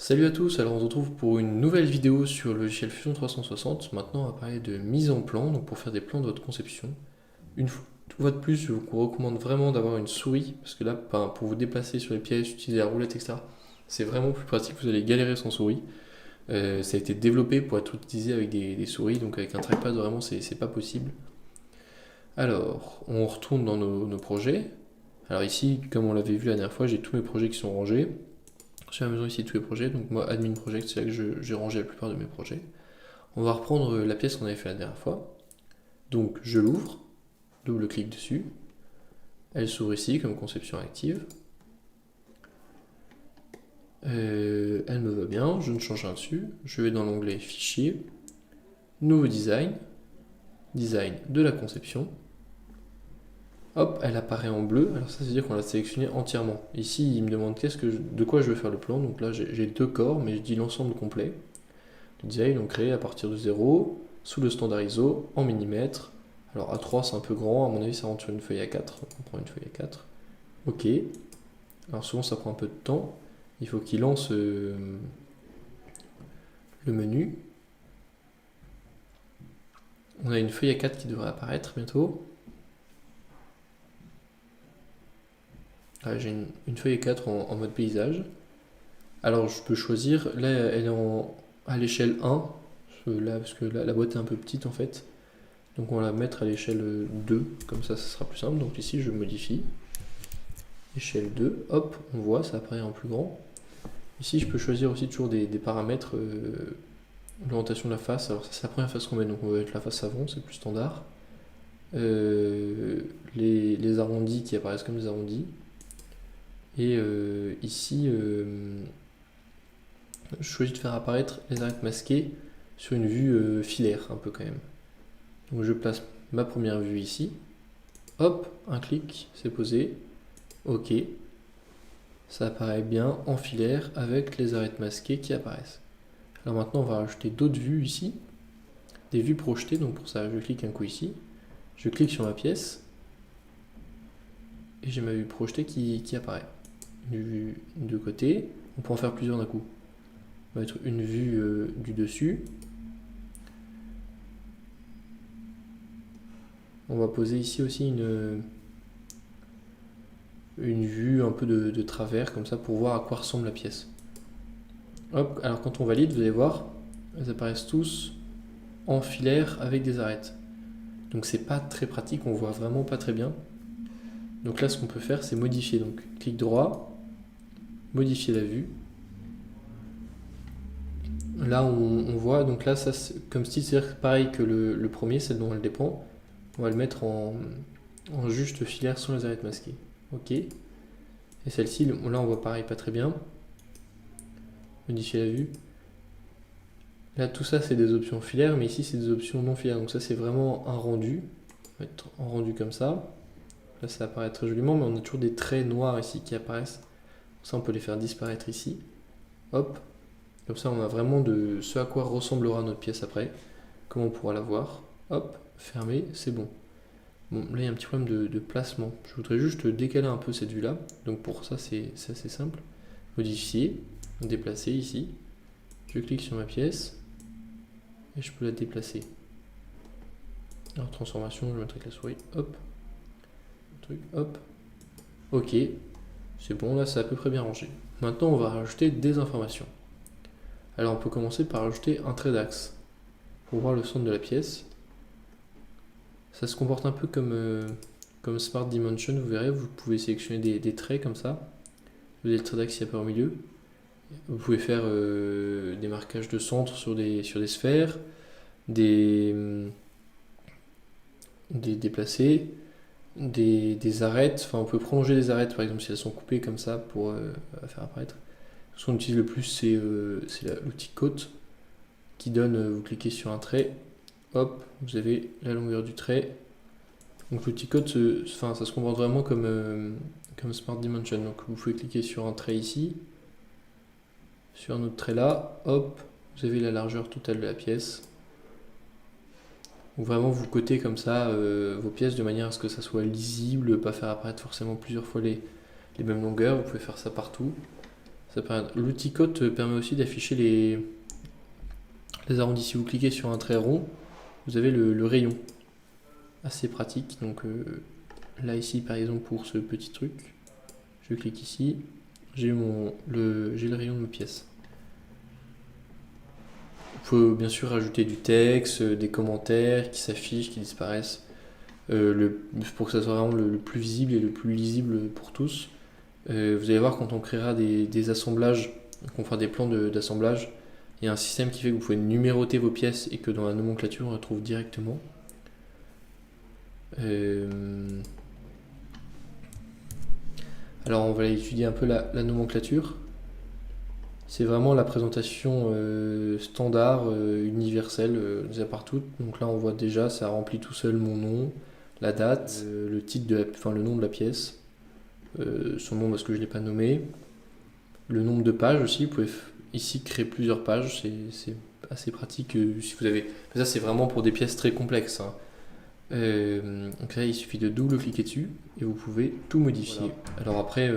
Salut à tous, alors on se retrouve pour une nouvelle vidéo sur le logiciel Fusion 360. Maintenant on va parler de mise en plan, donc pour faire des plans de votre conception. Une fois de plus, je vous recommande vraiment d'avoir une souris, parce que là, pour vous déplacer sur les pièces, utiliser la roulette, etc., c'est vraiment plus pratique, vous allez galérer sans souris. Ça a été développé pour être utilisé avec des souris, donc avec un trackpad, vraiment, c'est pas possible. Alors, on retourne dans nos projets. Alors ici, comme on l'avait vu la dernière fois, j'ai tous mes projets qui sont rangés. J'ai la maison ici tous les projets, donc moi admin project, c'est là que j'ai rangé la plupart de mes projets. On va reprendre la pièce qu'on avait fait la dernière fois. Donc je l'ouvre, double clic dessus, elle s'ouvre ici comme conception active. Elle me va bien, je ne change rien dessus. Je vais dans l'onglet fichier, nouveau design, design de la conception. Hop, elle apparaît en bleu, alors ça veut dire qu'on l'a sélectionné entièrement. Ici il me demande de quoi je veux faire le plan, donc là j'ai deux corps, mais je dis l'ensemble complet. Le design, on crée à partir de 0, sous le standard ISO, en millimètres. Alors A3 c'est un peu grand, à mon avis ça rentre sur une feuille A4, donc on prend une feuille A4. Ok, alors souvent ça prend un peu de temps, il faut qu'il lance le menu. On a une feuille A4 qui devrait apparaître bientôt. Ah, j'ai une feuille A4 en mode paysage. Alors je peux choisir, là elle est à l'échelle 1, là, parce que la boîte est un peu petite en fait. Donc on va la mettre à l'échelle 2, comme ça sera plus simple. Donc ici je modifie, échelle 2, hop, on voit, ça apparaît en plus grand. Ici je peux choisir aussi toujours des paramètres, l'orientation de la face, alors ça c'est la première face qu'on met, donc on va mettre la face avant, c'est plus standard. Les arrondis qui apparaissent comme des arrondis. Et ici, je choisis de faire apparaître les arêtes masquées sur une vue filaire, un peu quand même. Donc je place ma première vue ici. Hop, un clic, c'est posé. Ok. Ça apparaît bien en filaire avec les arêtes masquées qui apparaissent. Alors maintenant, on va rajouter d'autres vues ici. Des vues projetées, donc pour ça, je clique un coup ici. Je clique sur ma pièce. Et j'ai ma vue projetée qui apparaît. Une vue de côté. On peut en faire plusieurs d'un coup. On va mettre une vue du dessus. On va poser ici aussi une vue un peu de travers, comme ça, pour voir à quoi ressemble la pièce. Hop, alors quand on valide, vous allez voir, elles apparaissent tous en filaire avec des arêtes. Donc c'est pas très pratique, on voit vraiment pas très bien. Donc là, ce qu'on peut faire, c'est modifier. Donc clic droit, modifier la vue. Là, on voit, donc là, ça, comme style, c'est pareil que le premier, celle dont elle dépend. On va le mettre en juste filaire sans les arêtes masquées. Ok. Et celle-ci, là, on voit pareil, pas très bien. Modifier la vue. Là, tout ça, c'est des options filaires, mais ici, c'est des options non filaires. Donc ça, c'est vraiment un rendu. On va mettre en rendu comme ça. Là, ça apparaît très joliment, mais on a toujours des traits noirs ici qui apparaissent. Ça, on peut les faire disparaître ici. Hop. Comme ça, on a vraiment de ce à quoi ressemblera notre pièce après. Comment on pourra la voir. Hop, fermé, c'est bon. Bon, là, il y a un petit problème de placement. Je voudrais juste décaler un peu cette vue-là. Donc pour ça, c'est assez simple. Modifier, déplacer ici. Je clique sur ma pièce. Et je peux la déplacer. Alors transformation, je vais mettre avec la souris. Hop. Hop. Ok. C'est bon, là, c'est à peu près bien rangé. Maintenant, on va rajouter des informations. Alors on peut commencer par ajouter un trait d'axe pour voir le centre de la pièce. Ça se comporte un peu comme Smart Dimension, vous verrez, vous pouvez sélectionner des traits comme ça. Vous avez le trait d'axe qui apparaît au milieu. Vous pouvez faire des marquages de centre sur des sphères, des déplacés, des arêtes. Enfin, on peut prolonger les arêtes par exemple si elles sont coupées comme ça pour faire apparaître. Ce qu'on utilise le plus, c'est l'outil côte qui donne, vous cliquez sur un trait, hop, vous avez la longueur du trait. Donc l'outil côte, ça se comporte vraiment comme Smart Dimension. Donc vous pouvez cliquer sur un trait ici, sur un autre trait là, hop, vous avez la largeur totale de la pièce. Donc vraiment vous cotez comme ça vos pièces de manière à ce que ça soit lisible, pas faire apparaître forcément plusieurs fois les mêmes longueurs. Vous pouvez faire ça partout. L'outil cote permet aussi d'afficher les arrondis. Si vous cliquez sur un trait rond, vous avez le rayon. Assez pratique. Donc là ici par exemple pour ce petit truc, je clique ici, j'ai le rayon de mes pièces. Vous pouvez bien sûr rajouter du texte, des commentaires qui s'affichent, qui disparaissent, pour que ça soit vraiment le plus visible et le plus lisible pour tous. Vous allez voir quand on créera des assemblages, qu'on fera des plans d'assemblage, il y a un système qui fait que vous pouvez numéroter vos pièces et que dans la nomenclature on retrouve directement. Alors on va étudier un peu la nomenclature. C'est vraiment la présentation standard, universelle, déjà partout. Donc là on voit déjà, ça remplit tout seul mon nom, la date, le titre le nom de la pièce, son nom parce que je ne l'ai pas nommé, le nombre de pages aussi. Vous pouvez ici créer plusieurs pages, c'est assez pratique si vous avez. Ça c'est vraiment pour des pièces très complexes. Hein. Donc là il suffit de double-cliquer dessus et vous pouvez tout modifier. Voilà. Alors après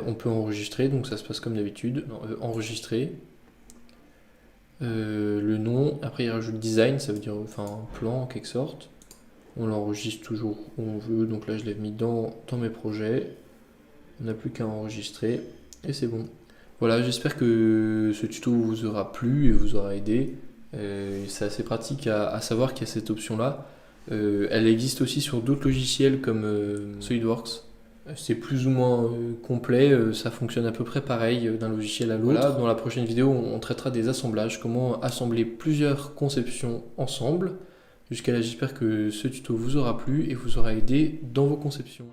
on peut enregistrer, donc ça se passe comme d'habitude. Enregistrer le nom, après il rajoute design, ça veut dire un plan en quelque sorte. On l'enregistre toujours où on veut, donc là je l'ai mis dans mes projets. On n'a plus qu'à enregistrer et c'est bon. Voilà, j'espère que ce tuto vous aura plu et vous aura aidé. C'est assez pratique à savoir qu'il y a cette option là. Elle existe aussi sur d'autres logiciels comme SolidWorks. C'est plus ou moins complet, ça fonctionne à peu près pareil d'un logiciel à l'autre. Voilà, dans la prochaine vidéo, on traitera des assemblages, comment assembler plusieurs conceptions ensemble. Jusqu'à là, j'espère que ce tuto vous aura plu et vous aura aidé dans vos conceptions.